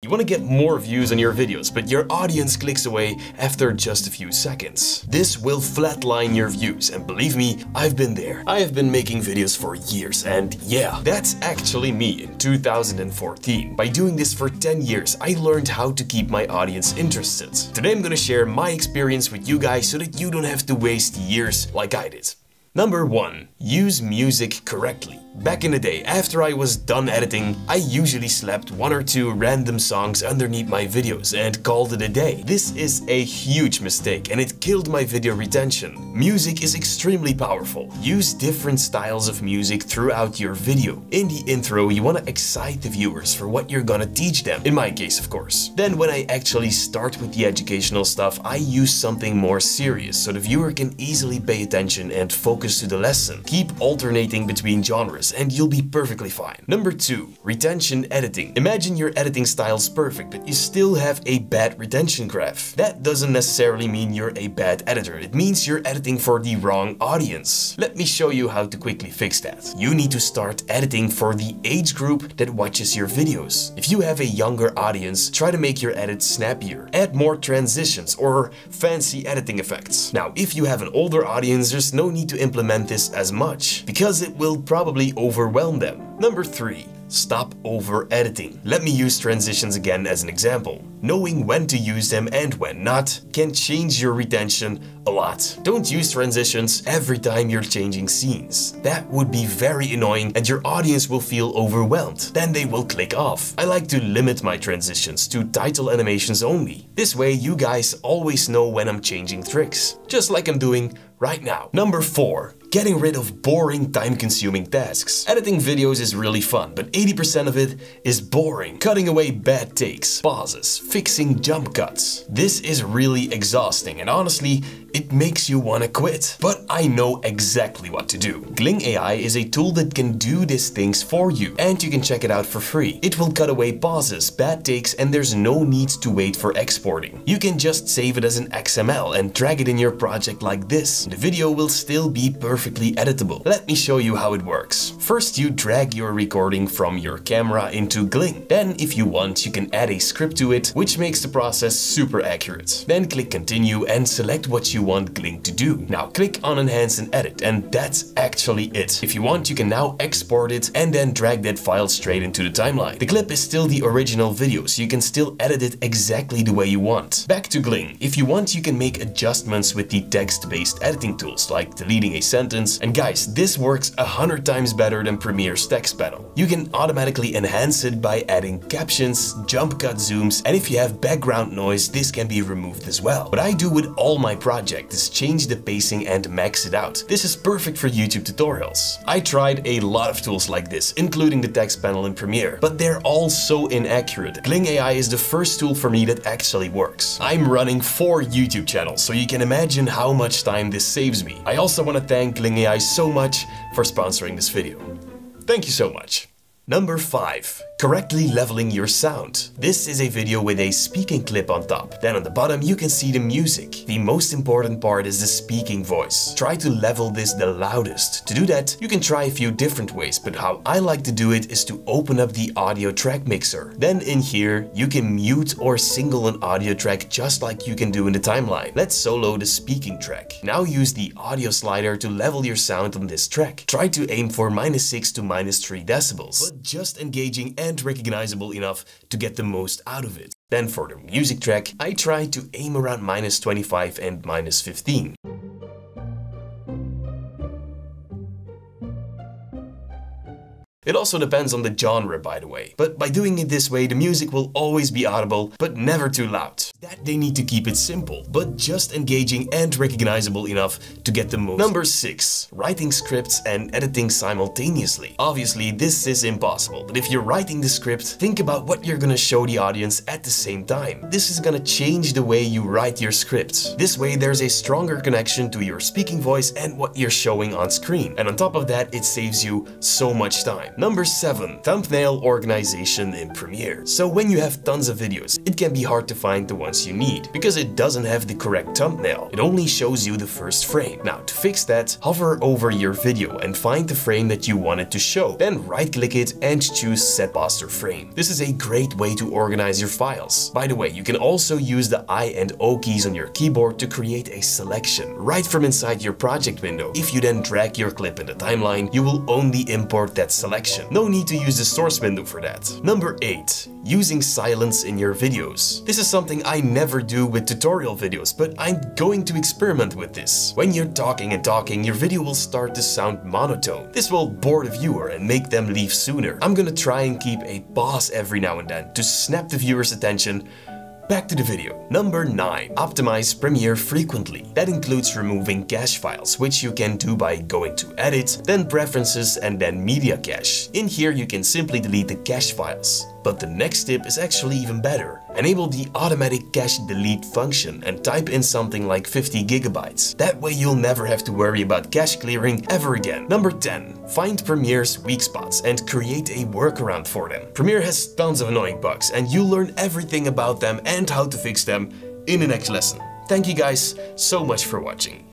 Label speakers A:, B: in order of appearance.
A: You want to get more views on your videos, but your audience clicks away after just a few seconds. This will flatline your views, and believe me, I've been there. I have been making videos for years, and yeah, that's actually me in 2014. By doing this for 10 years, I learned how to keep my audience interested. Today I'm gonna share my experience with you guys so that you don't have to waste years like I did. Number 1. Use music correctly. Back in the day, after I was done editing, I usually slapped 1 or 2 random songs underneath my videos and called it a day. This is a huge mistake and it killed my video retention. Music is extremely powerful. Use different styles of music throughout your video. In the intro, you want to excite the viewers for what you're gonna teach them, in my case of course. Then when I actually start with the educational stuff, I use something more serious so the viewer can easily pay attention and focus to the lesson. Keep alternating between genres and you'll be perfectly fine. Number 2. Retention editing. Imagine your editing style's perfect, but you still have a bad retention graph. That doesn't necessarily mean you're a bad editor. It means you're editing for the wrong audience. Let me show you how to quickly fix that. You need to start editing for the age group that watches your videos. If you have a younger audience, try to make your edits snappier. Add more transitions or fancy editing effects. Now, if you have an older audience, there's no need to implement this as much, because it will probably overwhelm them. Number 3. Stop over-editing. Let me use transitions again as an example. Knowing when to use them and when not can change your retention a lot. Don't use transitions every time you're changing scenes. That would be very annoying and your audience will feel overwhelmed. Then they will click off. I like to limit my transitions to title animations only. This way you guys always know when I'm changing tricks, just like I'm doing right now. Number 4. Getting rid of boring, time-consuming tasks. Editing videos is really fun, but 80% of it is boring. Cutting away bad takes, pauses, fixing jump cuts. This is really exhausting and honestly, it makes you want to quit. But I know exactly what to do. Gling AI is a tool that can do these things for you, and you can check it out for free. It will cut away pauses, bad takes, and there's no need to wait for exporting. You can just save it as an XML and drag it in your project like this. The video will still be perfectly editable. Let me show you how it works. First, you drag your recording from your camera into Gling. Then, if you want, you can add a script to it, which makes the process super accurate. Then click continue and select what you want Gling to do. Now click on enhance and edit, and that's actually it. If you want, you can now export it and then drag that file straight into the timeline. The clip is still the original video, so you can still edit it exactly the way you want. Back to Gling. If you want, you can make adjustments with the text-based editing tools like deleting a sentence. And guys, this works 100 times better than Premiere's text panel. You can automatically enhance it by adding captions, jump cut zooms, and if you have background noise, this can be removed as well. What I do with all my projects is change the pacing and max it out. This is perfect for YouTube tutorials. I tried a lot of tools like this, including the text panel in Premiere, but they're all so inaccurate. Gling AI is the first tool for me that actually works. I'm running 4 YouTube channels, so you can imagine how much time this saves me. I also want to thank Gling AI so much for sponsoring this video. Thank you so much. Number 5. Correctly leveling your sound. This is a video with a speaking clip on top. Then on the bottom you can see the music. The most important part is the speaking voice. Try to level this the loudest. To do that, you can try a few different ways, but how I like to do it is to open up the audio track mixer. Then in here, you can mute or single an audio track just like you can do in the timeline. Let's solo the speaking track. Now use the audio slider to level your sound on this track. Try to aim for -6 to -3 decibels, but just engaging and recognizable enough to get the most out of it. Then for the music track, I try to aim around -25 and -15. It also depends on the genre, by the way. But by doing it this way, the music will always be audible, but never too loud. That they need to keep it simple, but just engaging and recognizable enough to get the most. Number 6. Writing scripts and editing simultaneously. Obviously, this is impossible, but if you're writing the script, think about what you're gonna show the audience at the same time. This is gonna change the way you write your script. This way, there's a stronger connection to your speaking voice and what you're showing on screen. And on top of that, it saves you so much time. Number 7. Thumbnail organization in Premiere. So when you have tons of videos, it can be hard to find the ones you need, because it doesn't have the correct thumbnail. It only shows you the first frame. Now, to fix that, hover over your video and find the frame that you want it to show. Then right-click it and choose Set Master Frame. This is a great way to organize your files. By the way, you can also use the I and O keys on your keyboard to create a selection right from inside your project window. If you then drag your clip in the timeline, you will only import that selection. No need to use the source window for that. Number 8. Using silence in your videos. This is something I never do with tutorial videos, but I'm going to experiment with this. When you're talking and talking, your video will start to sound monotone. This will bore the viewer and make them leave sooner. I'm gonna try and keep a pause every now and then to snap the viewer's attention. Back to the video. Number 9. Optimize Premiere frequently. That includes removing cache files, which you can do by going to Edit, then Preferences, and then Media Cache. In here you can simply delete the cache files. But the next tip is actually even better. Enable the automatic cache delete function and type in something like 50 gigabytes. That way you'll never have to worry about cache clearing ever again. Number 10. Find Premiere's weak spots and create a workaround for them. Premiere has tons of annoying bugs, and you'll learn everything about them and how to fix them in the next lesson. Thank you guys so much for watching.